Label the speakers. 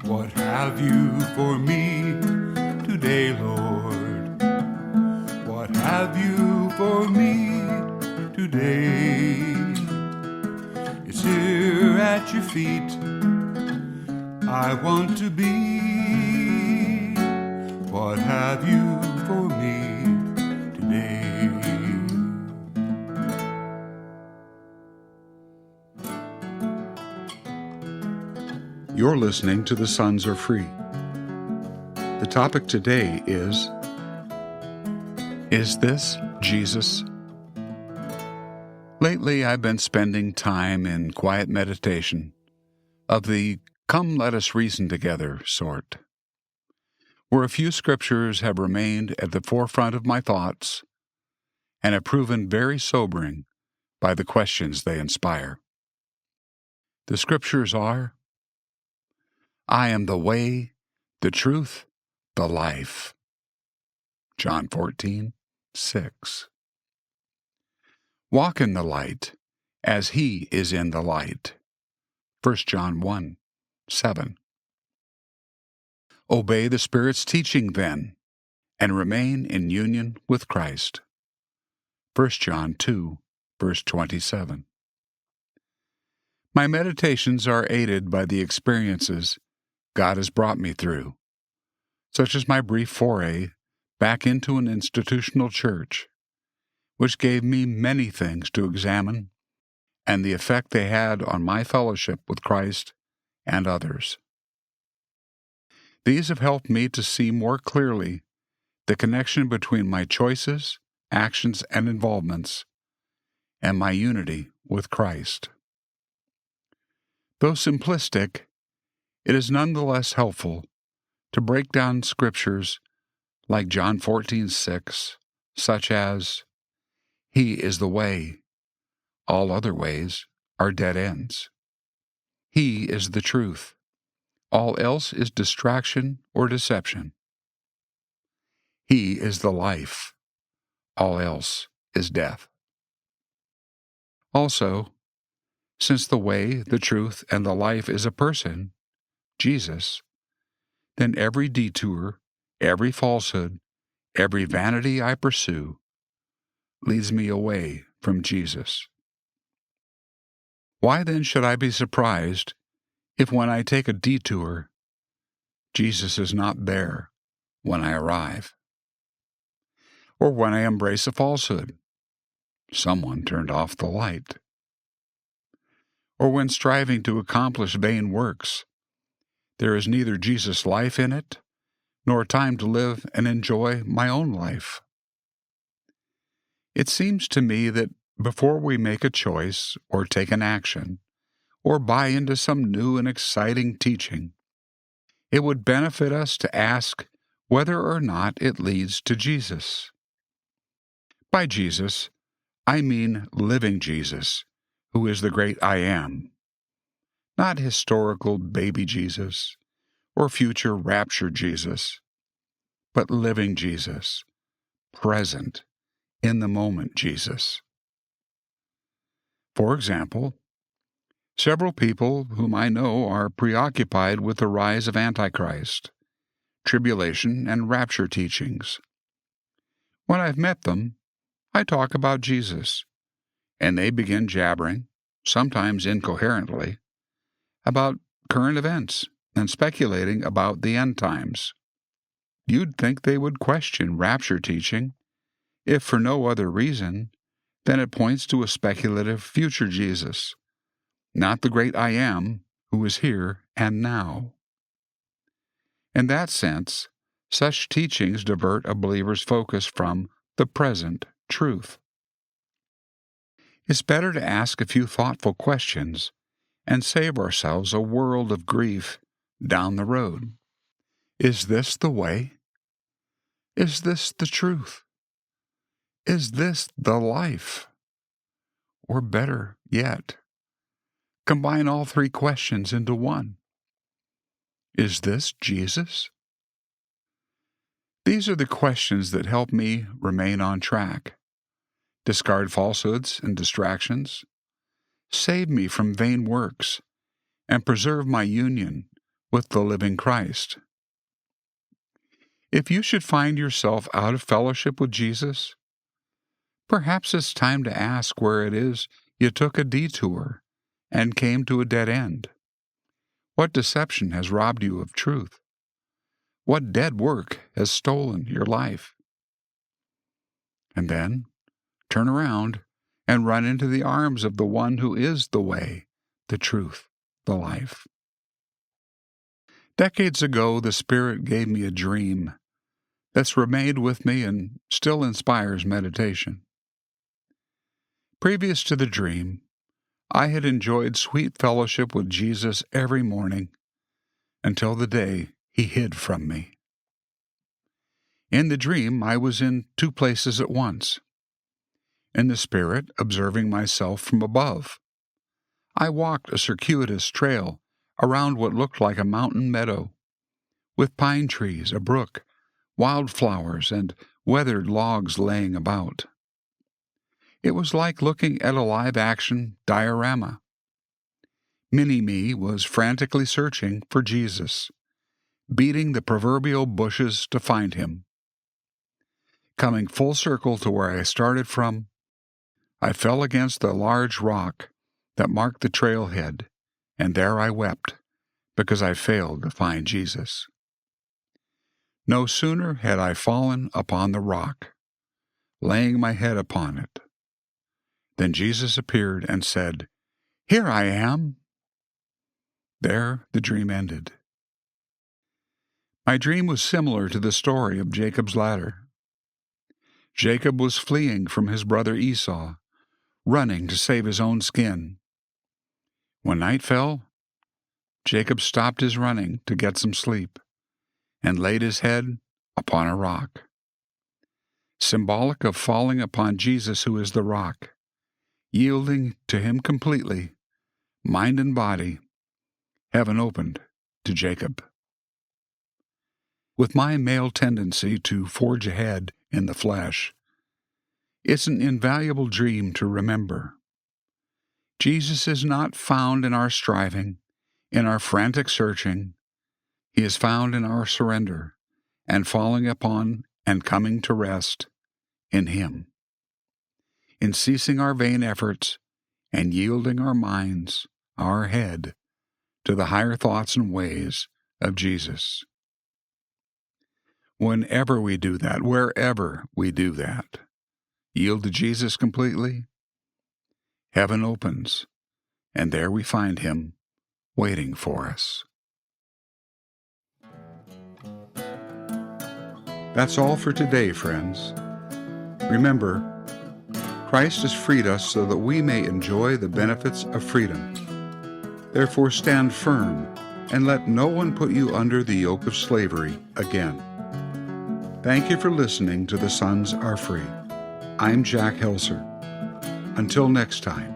Speaker 1: What have you for me today, Lord? What have you for me today? It's here at your feet I want to be. What have you for me today?
Speaker 2: You're listening to The Sons Are Free. The topic today is this Jesus? Lately, I've been spending time in quiet meditation of the come let us reason together sort, where a few scriptures have remained at the forefront of my thoughts and have proven very sobering by the questions they inspire. The scriptures are, I am the way, the truth, the life. John 14:6. Walk in the light, as he is in the light. 1 John 1:7. Obey the Spirit's teaching then, and remain in union with Christ. 1 John 2:27. My meditations are aided by the experiences God has brought me through, such as my brief foray back into an institutional church, which gave me many things to examine and the effect they had on my fellowship with Christ and others. These have helped me to see more clearly the connection between my choices, actions, and involvements, and my unity with Christ. Though simplistic, it is nonetheless helpful to break down scriptures like John 14:6, such as, He is the way, all other ways are dead ends. He is the truth, all else is distraction or deception. He is the life, all else is death. Also, since the way, the truth, and the life is a person, Jesus, then every detour, every falsehood, every vanity I pursue leads me away from Jesus. Why then should I be surprised if when I take a detour, Jesus is not there when I arrive? Or when I embrace a falsehood, someone turned off the light. Or when striving to accomplish vain works, there is neither Jesus' life in it, nor time to live and enjoy my own life. It seems to me that before we make a choice or take an action, or buy into some new and exciting teaching, it would benefit us to ask whether or not it leads to Jesus. By Jesus, I mean living Jesus, who is the great I Am, not historical baby Jesus or future rapture Jesus, but living Jesus, present, in the moment Jesus. For example, several people whom I know are preoccupied with the rise of Antichrist, tribulation, and rapture teachings. When I've met them, I talk about Jesus, and they begin jabbering, sometimes incoherently, about current events and speculating about the end times. You'd think they would question rapture teaching, if for no other reason than it points to a speculative future Jesus, not the great I Am who is here and now. In that sense, such teachings divert a believer's focus from the present truth. It's better to ask a few thoughtful questions and save ourselves a world of grief down the road. Is this the way? Is this the truth? Is this the life? Or better yet, combine all three questions into one. Is this Jesus? These are the questions that help me remain on track, discard falsehoods and distractions, save me from vain works, and preserve my union with the living Christ. If you should find yourself out of fellowship with Jesus, perhaps it's time to ask where it is you took a detour and came to a dead end. What deception has robbed you of truth? What dead work has stolen your life? And then turn around and run into the arms of the one who is the way, the truth, the life. Decades ago, the Spirit gave me a dream that's remained with me and still inspires meditation. Previous to the dream, I had enjoyed sweet fellowship with Jesus every morning until the day he hid from me. In the dream, I was in two places at once. In the Spirit, observing myself from above, I walked a circuitous trail around what looked like a mountain meadow, with pine trees, a brook, wildflowers, and weathered logs laying about. It was like looking at a live-action diorama. Mini-me was frantically searching for Jesus, beating the proverbial bushes to find him. Coming full circle to where I started from, I fell against the large rock that marked the trailhead, and there I wept because I failed to find Jesus. No sooner had I fallen upon the rock, laying my head upon it, than Jesus appeared and said, "Here I am." There the dream ended. My dream was similar to the story of Jacob's ladder. Jacob was fleeing from his brother Esau, running to save his own skin. When night fell, Jacob stopped his running to get some sleep and laid his head upon a rock. Symbolic of falling upon Jesus, who is the rock, yielding to him completely, mind and body, heaven opened to Jacob. With my male tendency to forge ahead in the flesh, it's an invaluable dream to remember. Jesus is not found in our striving, in our frantic searching. He is found in our surrender and falling upon and coming to rest in him. In ceasing our vain efforts and yielding our minds, our head, to the higher thoughts and ways of Jesus. Whenever we do that, wherever we do that, yield to Jesus completely, heaven opens, and there we find him waiting for us. That's all for today, friends. Remember, Christ has freed us so that we may enjoy the benefits of freedom. Therefore stand firm and let no one put you under the yoke of slavery again. Thank you for listening to The Sons Are Free. I'm Jack Helser. Until next time.